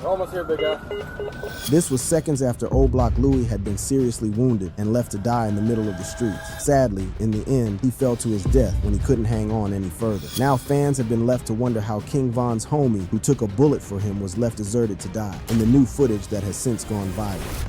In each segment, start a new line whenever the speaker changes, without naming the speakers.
We're almost here, big guy.
This was seconds after Old Block Louie had been seriously wounded and left to die in the middle of the streets. Sadly, in the end, he fell to his death when he couldn't hang on any further. Now fans have been left to wonder how King Von's homie, who took a bullet for him, was left deserted to die in the new footage that has since gone viral.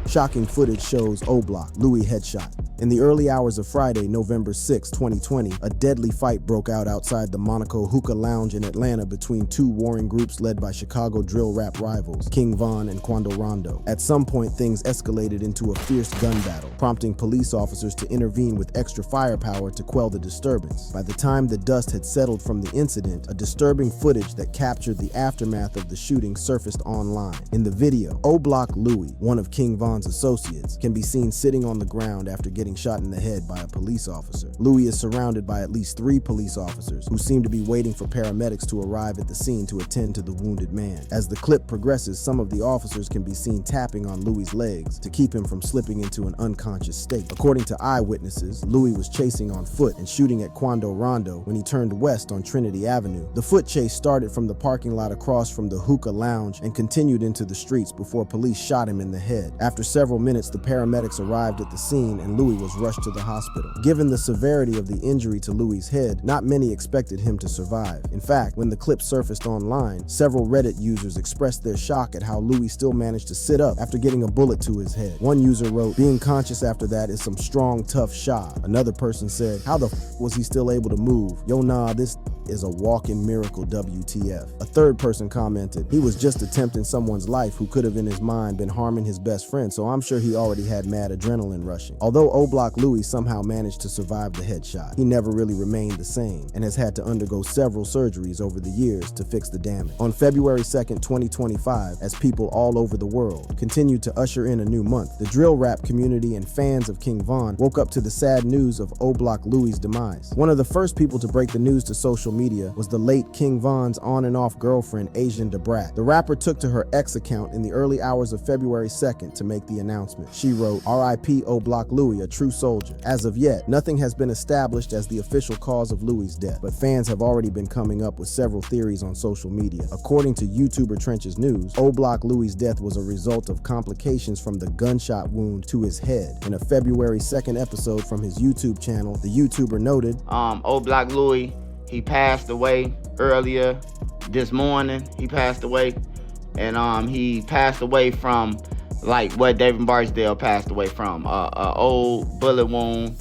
Shocking footage shows O Block, Louie headshot. In the early hours of Friday, November 6, 2020, a deadly fight broke out outside the Monaco Hookah Lounge in Atlanta between two warring groups led by Chicago drill rap rivals, King Von and Quando Rondo. At some point, things escalated into a fierce gun battle, prompting police officers to intervene with extra firepower to quell the disturbance. By the time the dust had settled from the incident, a disturbing footage that captured the aftermath of the shooting surfaced online. In the video, O Block Louie, one of King Von's associates, can be seen sitting on the ground after getting shot in the head by a police officer. Louie is surrounded by at least 3 police officers who seem to be waiting for paramedics to arrive at the scene to attend to the wounded man. As the clip progresses, some of the officers can be seen tapping on Louie's legs to keep him from slipping into an unconscious state. According to eyewitnesses, Louie was chasing on foot and shooting at Quando Rondo when he turned west on Trinity Avenue. The foot chase started from the parking lot across from the Hookah Lounge and continued into the streets before police shot him in the head. After several minutes, the paramedics arrived at the scene and Louie was rushed to the hospital. Given the severity of the injury to Louie's head, not many expected him to survive. In fact, when the clip surfaced online, several Reddit users expressed their shock at how Louie still managed to sit up after getting a bullet to his head. One user wrote, "Being conscious after that is some strong, tough shot." Another person said, "How the f was he still able to move? Yo, nah, this is a walking miracle, WTF." A third person commented, "He was just attempting someone's life who could have in his mind been harming his best friend, so I'm sure he already had mad adrenaline rushing." Although O Block Louie somehow managed to survive the headshot, he never really remained the same and has had to undergo several surgeries over the years to fix the damage. On February 2nd, 2025, as people all over the world continued to usher in a new month, the drill rap community and fans of King Von woke up to the sad news of O Block Louie's demise. One of the first people to break the news to social media was the late King Von's on and off girlfriend, Asian Debrat. The rapper took to her X account in the early hours of February 2nd to make the announcement. She wrote, "R.I.P. O Block Louie, a true soldier." As of yet, nothing has been established as the official cause of Louie's death, but fans have already been coming up with several theories on social media. According to YouTuber Trench's News, O Block Louie's death was a result of complications from the gunshot wound to his head. In a February 2nd episode from his YouTube channel, the YouTuber noted,
O Block Louie, he passed away earlier this morning. He passed away, and he passed away from like what David Barksdale passed away from, a old bullet wound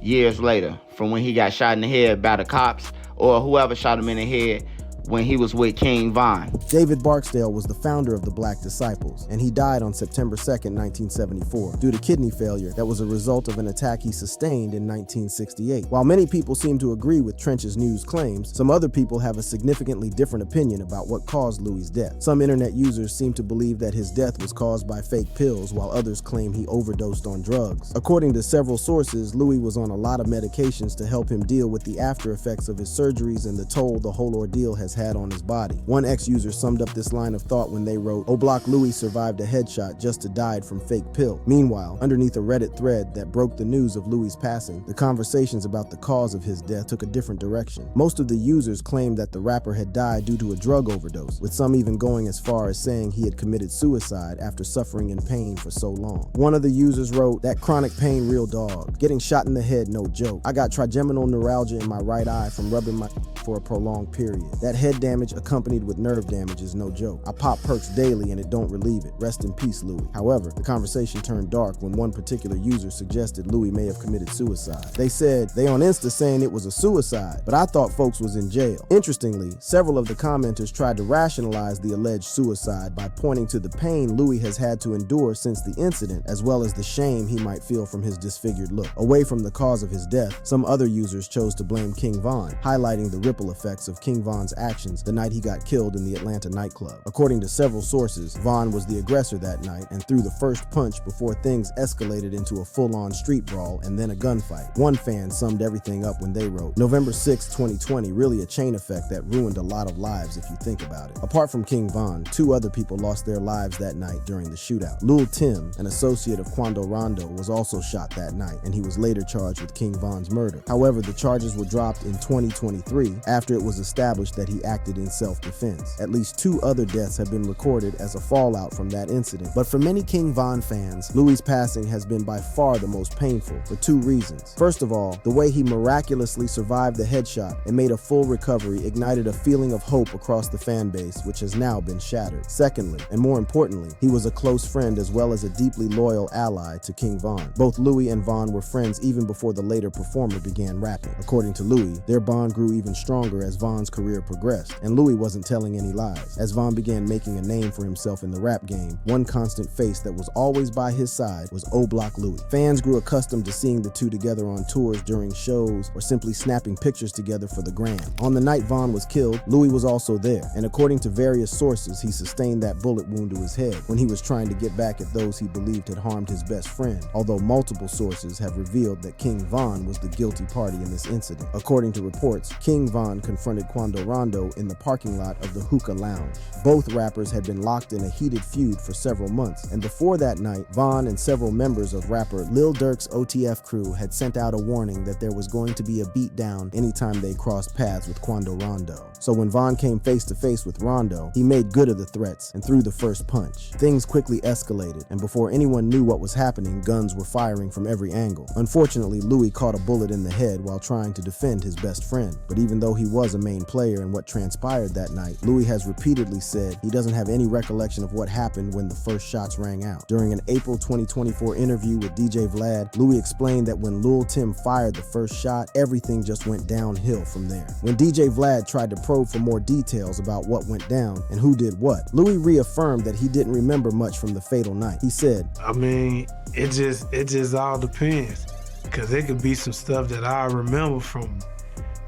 years later from when he got shot in the head by the cops or whoever shot him in the head when he was with King Von.
David Barksdale was the founder of the Black Disciples, and he died on September 2nd, 1974, due to kidney failure that was a result of an attack he sustained in 1968. While many people seem to agree with Trench's News claims, some other people have a significantly different opinion about what caused Louie's death. Some internet users seem to believe that his death was caused by fake pills, while others claim he overdosed on drugs. According to several sources, Louie was on a lot of medications to help him deal with the after effects of his surgeries and the toll the whole ordeal has had on his body. One ex-user summed up this line of thought when they wrote, "O Block Louie survived a headshot just to died from fake pill." Meanwhile, underneath a Reddit thread that broke the news of Louie's passing, the conversations about the cause of his death took a different direction. Most of the users claimed that the rapper had died due to a drug overdose, with some even going as far as saying he had committed suicide after suffering in pain for so long. One of the users wrote, "That chronic pain real dog. Getting shot in the head no joke. I got trigeminal neuralgia in my right eye from rubbing my for a prolonged period. That head damage accompanied with nerve damage is no joke. I pop perks daily and it don't relieve it. Rest in peace, Louie." However, the conversation turned dark when one particular user suggested Louie may have committed suicide. They said, "They on Insta saying it was a suicide, but I thought folks was in jail." Interestingly, several of the commenters tried to rationalize the alleged suicide by pointing to the pain Louie has had to endure since the incident, as well as the shame he might feel from his disfigured look. Away from the cause of his death, some other users chose to blame King Von, highlighting the ripple effects of King Von's actions the night he got killed in the Atlanta nightclub. According to several sources, Von was the aggressor that night and threw the first punch before things escalated into a full-on street brawl and then a gunfight. One fan summed everything up when they wrote, "November 6, 2020, really a chain effect that ruined a lot of lives if you think about it." Apart from King Von, 2 other people lost their lives that night during the shootout. Lil Tim, an associate of Quando Rondo, was also shot that night, and he was later charged with King Von's murder. However, the charges were dropped in 2023 after it was established that he acted in self-defense. At least 2 other deaths have been recorded as a fallout from that incident. But for many King Von fans, Louie's passing has been by far the most painful for 2 reasons. First of all, the way he miraculously survived the headshot and made a full recovery ignited a feeling of hope across the fan base, which has now been shattered. Secondly, and more importantly, he was a close friend as well as a deeply loyal ally to King Von. Both Louie and Von were friends even before the later performer began rapping. According to Louie, their bond grew even stronger as Von's career progressed, and Louie wasn't telling any lies. As Von began making a name for himself in the rap game, one constant face that was always by his side was O-Block Louie. Fans grew accustomed to seeing the two together on tours during shows or simply snapping pictures together for the gram. On the night Von was killed, Louie was also there, and according to various sources, he sustained that bullet wound to his head when he was trying to get back at those he believed had harmed his best friend, although multiple sources have revealed that King Von was the guilty party in this incident. According to reports, King Von confronted Quando Rondo in the parking lot of the Hookah Lounge. Both rappers had been locked in a heated feud for several months, and before that night, Von and several members of rapper Lil Durk's OTF crew had sent out a warning that there was going to be a beatdown anytime they crossed paths with Quando Rondo. So when Von came face to face with Rondo, he made good of the threats and threw the first punch. Things quickly escalated, and before anyone knew what was happening, guns were firing from every angle. Unfortunately, Louie caught a bullet in the head while trying to defend his best friend. But even though he was a main player in what transpired that night, Louie has repeatedly said he doesn't have any recollection of what happened when the first shots rang out. During an April 2024 interview with DJ Vlad, Louie explained that when Lil Tim fired the first shot, everything just went downhill from there. When DJ Vlad tried to probe for more details about what went down and who did what, Louie reaffirmed that he didn't remember much from the fatal night. He said,
I mean, it just all depends, because it could be some stuff that I remember from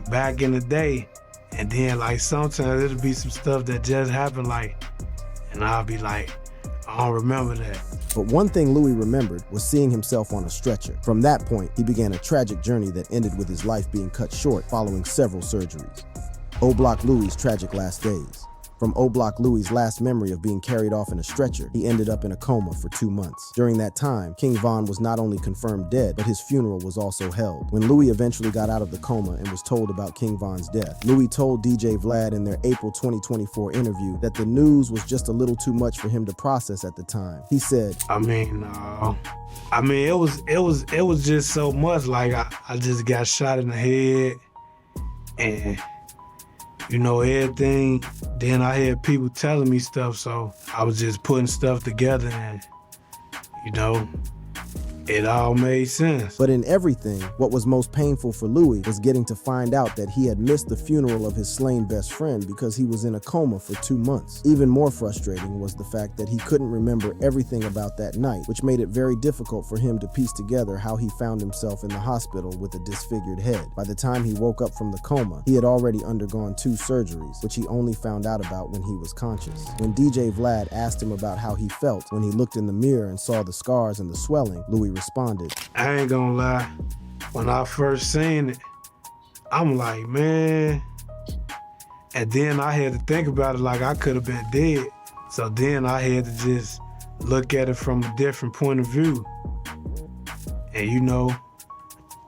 back in the day, and then like sometimes it'll be some stuff that just happened, like, and I'll be like, I don't remember that.
But one thing Louie remembered was seeing himself on a stretcher. From that point, he began a tragic journey that ended with his life being cut short following several surgeries. O-Block Louie's tragic last days. From O-Block Louie's last memory of being carried off in a stretcher, he ended up in a coma for 2 months. During that time, King Von was not only confirmed dead, but his funeral was also held. When Louie eventually got out of the coma and was told about King Von's death, Louie told DJ Vlad in their April 2024 interview that the news was just a little too much for him to process at the time. He said,
it was just so much. Like I just got shot in the head, and you know, everything. Then I had people telling me stuff, so I was just putting stuff together, and you know, it all made sense.
But in everything, what was most painful for Louie was getting to find out that he had missed the funeral of his slain best friend because he was in a coma for 2 months. Even more frustrating was the fact that he couldn't remember everything about that night, which made it very difficult for him to piece together how he found himself in the hospital with a disfigured head. By the time he woke up from the coma, he had already undergone 2 surgeries, which he only found out about when he was conscious. When DJ Vlad asked him about how he felt when he looked in the mirror and saw the scars and the swelling, Louie responded,
I ain't gonna lie, when I first seen it, I'm like, man. And then I had to think about it like I could have been dead. So then I had to just look at it from a different point of view. And you know,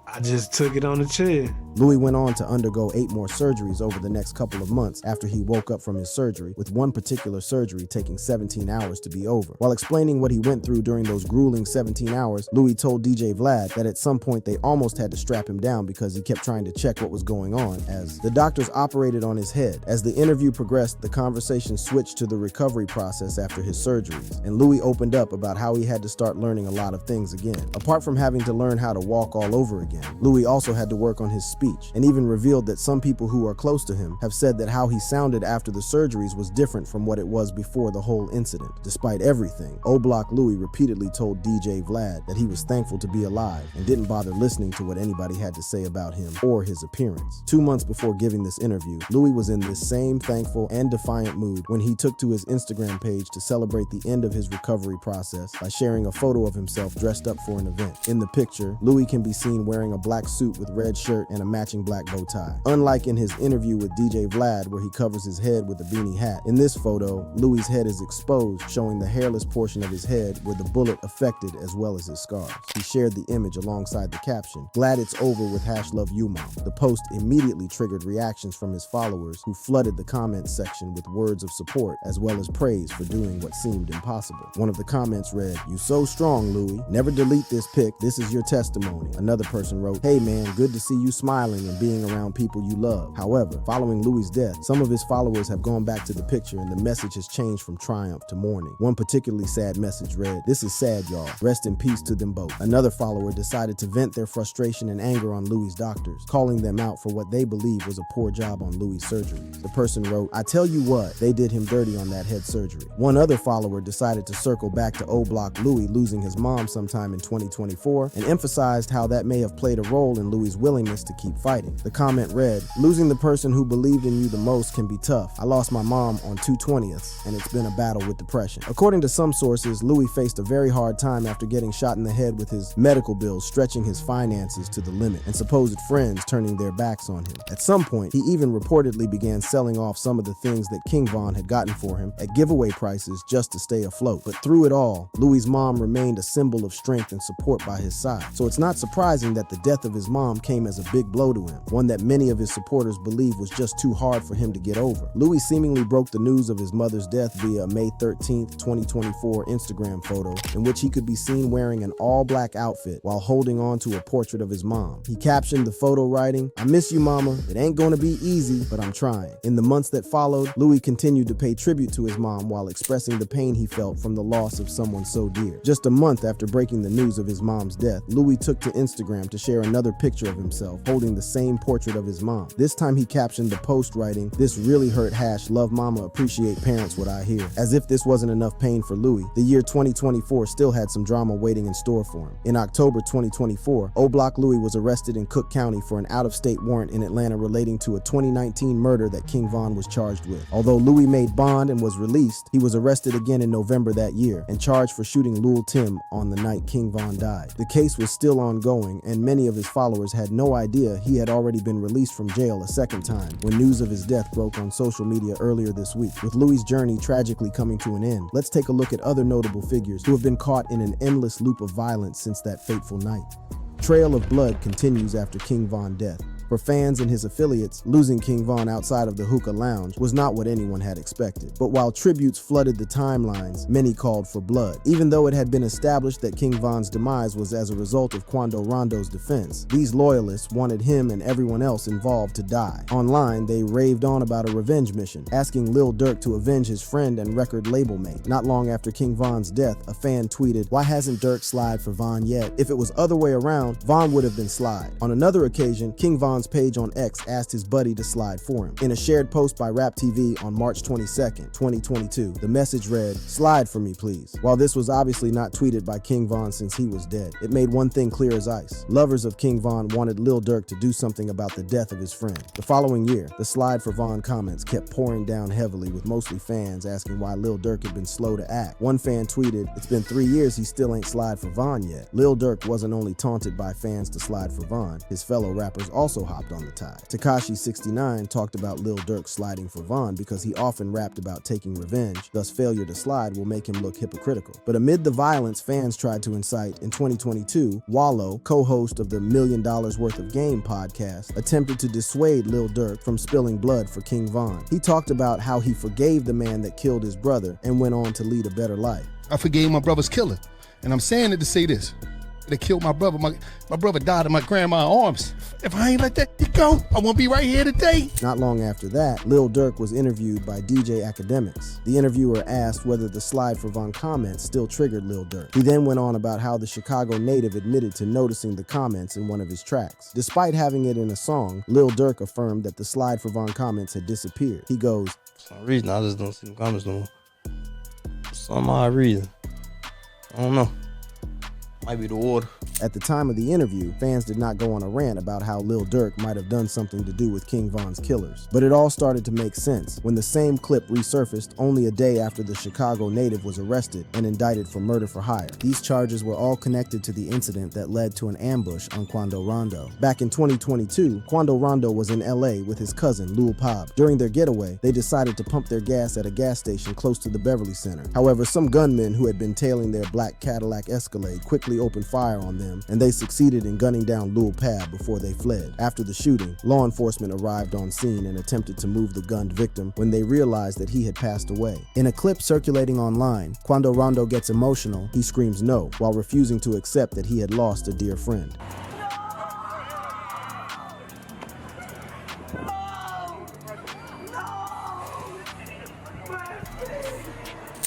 I just took it on the chin.
Louie went on to undergo 8 more surgeries over the next couple of months after he woke up from his surgery, with one particular surgery taking 17 hours to be over. While explaining what he went through during those grueling 17 hours, Louie told DJ Vlad that at some point they almost had to strap him down because he kept trying to check what was going on as the doctors operated on his head. As the interview progressed, the conversation switched to the recovery process after his surgeries, and Louie opened up about how he had to start learning a lot of things again. Apart from having to learn how to walk all over again, Louie also had to work on his speech, and even revealed that some people who are close to him have said that how he sounded after the surgeries was different from what it was before the whole incident. Despite everything, O-Block Louie repeatedly told DJ Vlad that he was thankful to be alive and didn't bother listening to what anybody had to say about him or his appearance. 2 months before giving this interview, Louie was in this same thankful and defiant mood when he took to his Instagram page to celebrate the end of his recovery process by sharing a photo of himself dressed up for an event. In the picture, Louie can be seen wearing a black suit with red shirt and a matching black bow tie. Unlike in his interview with DJ Vlad, where he covers his head with a beanie hat, in this photo, Louie's head is exposed, showing the hairless portion of his head where the bullet affected as well as his scars. He shared the image alongside the caption, "Glad it's over with #LoveYouMom." The post immediately triggered reactions from his followers, who flooded the comments section with words of support as well as praise for doing what seemed impossible. One of the comments read, "You so strong, Louie. Never delete this pic. This is your testimony." Another person wrote, "Hey man, good to see you smiling and being around people you love." However, following Louie's death, some of his followers have gone back to the picture and the message has changed from triumph to mourning. One particularly sad message read, "This is sad, y'all. Rest in peace to them both." Another follower decided to vent their frustration and anger on Louie's doctors, calling them out for what they believe was a poor job on Louie's surgery. The person wrote, "I tell you what, they did him dirty on that head surgery." One other follower decided to circle back to O-Block Louie losing his mom sometime in 2024 and emphasized how that may have played a role in Louie's willingness to keep fighting. The comment read, "Losing the person who believed in you the most can be tough. I lost my mom on 2/20th, and it's been a battle with depression." According to some sources, Louie faced a very hard time after getting shot in the head, with his medical bills stretching his finances to the limit and supposed friends turning their backs on him. At some point, he even reportedly began selling off some of the things that King Von had gotten for him at giveaway prices just to stay afloat. But through it all, Louie's mom remained a symbol of strength and support by his side. So it's not surprising that the death of his mom came as a big blow to him, one that many of his supporters believe was just too hard for him to get over. Louie seemingly broke the news of his mother's death via a May 13th, 2024 Instagram photo in which he could be seen wearing an all-black outfit while holding on to a portrait of his mom. He captioned the photo writing, "I miss you, mama. It ain't gonna be easy, but I'm trying." In the months that followed, Louie continued to pay tribute to his mom while expressing the pain he felt from the loss of someone so dear. Just a month after breaking the news of his mom's death, Louie took to Instagram to share another picture of himself holding the same portrait of his mom. This time he captioned the post writing, "This really hurt #Love Mama, appreciate parents what I hear." As if this wasn't enough pain for Louie, the year 2024 still had some drama waiting in store for him. In October 2024, O-Block Louie was arrested in Cook County for an out-of-state warrant in Atlanta relating to a 2019 murder that King Von was charged with. Although Louie made bond and was released, he was arrested again in November that year and charged for shooting Lil Tim on the night King Von died. The case was still ongoing, and many of his followers had no idea he had already been released from jail a second time when news of his death broke on social media earlier this week. With Louie's journey tragically coming to an end, let's take a look at other notable figures who have been caught in an endless loop of violence since that fateful night. Trail of blood continues after King Von's death. For fans and his affiliates, losing King Von outside of the hookah lounge was not what anyone had expected. But while tributes flooded the timelines, many called for blood. Even though it had been established that King Von's demise was as a result of Quando Rondo's defense, these loyalists wanted him and everyone else involved to die. Online, they raved on about a revenge mission, asking Lil Durk to avenge his friend and record label mate. Not long after King Von's death, a fan tweeted, "Why hasn't Durk slide for Von yet? If it was other way around, Von would have been slide." On another occasion, King Von's page on X asked his buddy to slide for him. In a shared post by Rap TV on March 22nd, 2022, the message read, "Slide for me, please." While this was obviously not tweeted by King Von since he was dead, it made one thing clear as ice. Lovers of King Von wanted Lil Durk to do something about the death of his friend. The following year, the slide for Von comments kept pouring down heavily, with mostly fans asking why Lil Durk had been slow to act. One fan tweeted, "It's been 3 years he still ain't slide for Von yet." Lil Durk wasn't only taunted by fans to slide for Von, his fellow rappers also hopped on the tide. Tekashi69 talked about Lil Durk sliding for Von because he often rapped about taking revenge, thus failure to slide will make him look hypocritical. But amid the violence fans tried to incite, in 2022, Wallow, co-host of the $1 Million Worth of Game podcast, attempted to dissuade Lil Durk from spilling blood for King Von. He talked about how he forgave the man that killed his brother and went on to lead a better life.
"I forgave my brother's killer, and I'm saying it to say this. They killed my brother. My brother died in my grandma's arms. If I ain't let that go, I won't be right here today."
Not long after that, Lil Durk was interviewed by DJ Academics. The interviewer asked whether the slide for Von comments still triggered Lil Durk. He then went on about how the Chicago native admitted to noticing the comments in one of his tracks. Despite having it in a song, Lil Durk affirmed that the slide for Von comments had disappeared. He goes,
"For some reason, I just don't see the comments no more. For some odd reason. I don't know. Might be the water."
At the time of the interview, fans did not go on a rant about how Lil Durk might have done something to do with King Von's killers. But it all started to make sense when the same clip resurfaced only a day after the Chicago native was arrested and indicted for murder for hire. These charges were all connected to the incident that led to an ambush on Quando Rondo. Back in 2022, Quando Rondo was in LA with his cousin, Louie. During their getaway, they decided to pump their gas at a gas station close to the Beverly Center. However, some gunmen who had been tailing their black Cadillac Escalade quickly opened fire on them, and they succeeded in gunning down Louie before they fled. After the shooting, law enforcement arrived on scene and attempted to move the gunned victim when they realized that he had passed away. In a clip circulating online, Quando Rondo gets emotional. He screams no, while refusing to accept that he had lost a dear friend.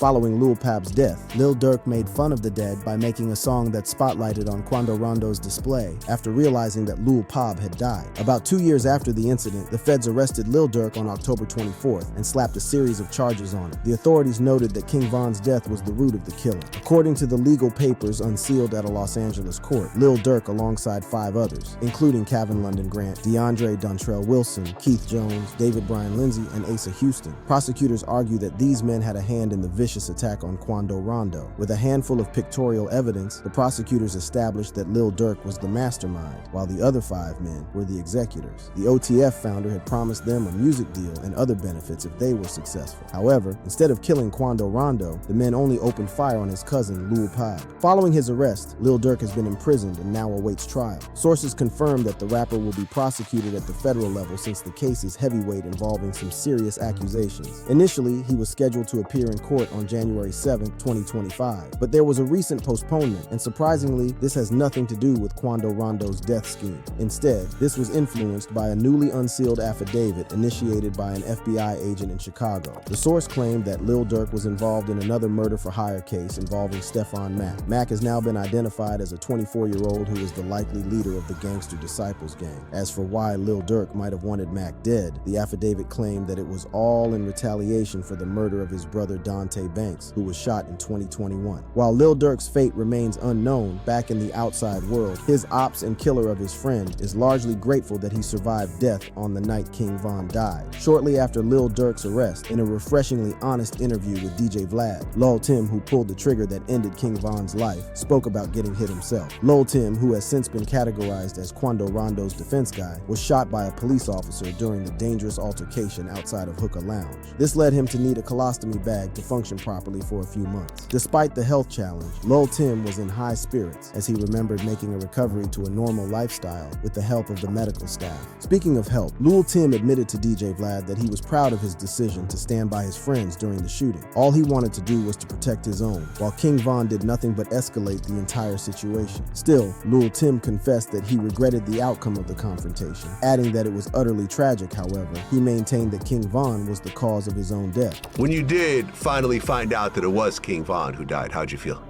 Following Lil Pab's death, Lil Durk made fun of the dead by making a song that spotlighted on Quando Rondo's display after realizing that Lil Pab had died. About 2 years after the incident, the feds arrested Lil Durk on October 24th and slapped a series of charges on him. The authorities noted that King Von's death was the root of the killing. According to the legal papers unsealed at a Los Angeles court, Lil Durk, alongside 5 others, including Kevin London Grant, DeAndre Dontrell Wilson, Keith Jones, David Bryan Lindsay, and Asa Houston. Prosecutors argue that these men had a hand in the vicious attack on Quando Rondo. With a handful of pictorial evidence, the prosecutors established that Lil Durk was the mastermind, while the other 5 men were the executors. The OTF founder had promised them a music deal and other benefits if they were successful. However, instead of killing Quando Rondo, the men only opened fire on his cousin, Louie Pab. Following his arrest, Lil Durk has been imprisoned and now awaits trial. Sources confirm that the rapper will be prosecuted at the federal level since the case is heavyweight, involving some serious accusations. Initially, he was scheduled to appear in court on January 7, 2025, but there was a recent postponement, and surprisingly, this has nothing to do with Quando Rondo's death scheme. Instead, this was influenced by a newly unsealed affidavit initiated by an FBI agent in Chicago. The source claimed that Lil Durk was involved in another murder-for-hire case involving Stephon Mack. Mack has now been identified as a 24-year-old who is the likely leader of the Gangster Disciples gang. As for why Lil Durk might have wanted Mack dead, the affidavit claimed that it was all in retaliation for the murder of his brother Dante Banks, who was shot in 2021. While Lil Durk's fate remains unknown back in the outside world, his ops and killer of his friend is largely grateful that he survived death on the night King Von died. Shortly after Lil Durk's arrest, in a refreshingly honest interview with DJ Vlad, Lil Tim, who pulled the trigger that ended King Von's life, spoke about getting hit himself. Lil Tim, who has since been categorized as Quando Rondo's defense guy, was shot by a police officer during the dangerous altercation outside of Hookah Lounge. This led him to need a colostomy bag to function properly for a few months. Despite the health challenge, Lil Tim was in high spirits as he remembered making a recovery to a normal lifestyle with the help of the medical staff. Speaking of help, Lil Tim admitted to DJ Vlad that he was proud of his decision to stand by his friends during the shooting. All he wanted to do was to protect his own, while King Von did nothing but escalate the entire situation. Still, Lil Tim confessed that he regretted the outcome of the confrontation, adding that it was utterly tragic. However, he maintained that King Von was the cause of his own death.
When you did finally find out that it was King Von who died, how'd you feel?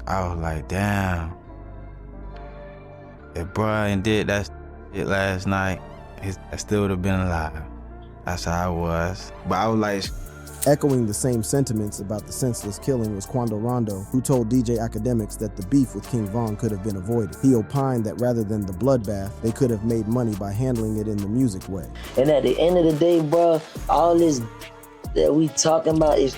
I was like, damn. If Brian did that shit last night, I still would have been alive. That's how I was. But I was like,
Echoing the same sentiments about the senseless killing was Quando Rondo, who told DJ Academics that the beef with King Von could have been avoided. He opined that rather than the bloodbath, they could have made money by handling it in the music way.
And at the end of the day, bro, all this that we talking about is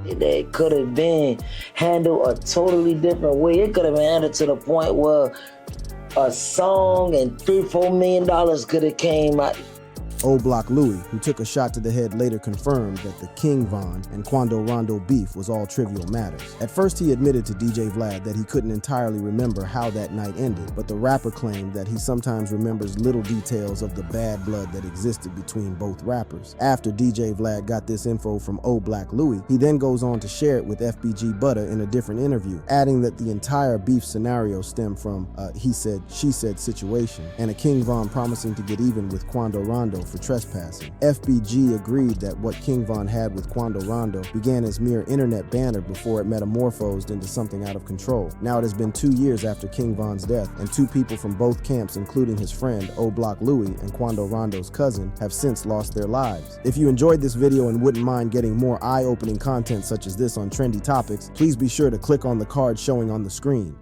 that could have been handled a totally different way. It could have been handled to the point where a song and $3-4 million could have came out.
Old Block Louie, who took a shot to the head, later confirmed that the King Von and Quando Rondo beef was all trivial matters. At first, he admitted to DJ Vlad that he couldn't entirely remember how that night ended, but the rapper claimed that he sometimes remembers little details of the bad blood that existed between both rappers. After DJ Vlad got this info from Old Block Louie, he then goes on to share it with FBG Butter in a different interview, adding that the entire beef scenario stemmed from a he said, she said situation, and a King Von promising to get even with Quando Rondo for trespassing. FBG agreed that what King Von had with Quando Rondo began as mere internet banter before it metamorphosed into something out of control. Now it has been 2 years after King Von's death, and 2 people from both camps, including his friend O Block Louie and Quando Rondo's cousin, have since lost their lives. If you enjoyed this video and wouldn't mind getting more eye-opening content such as this on trendy topics, please be sure to click on the card showing on the screen.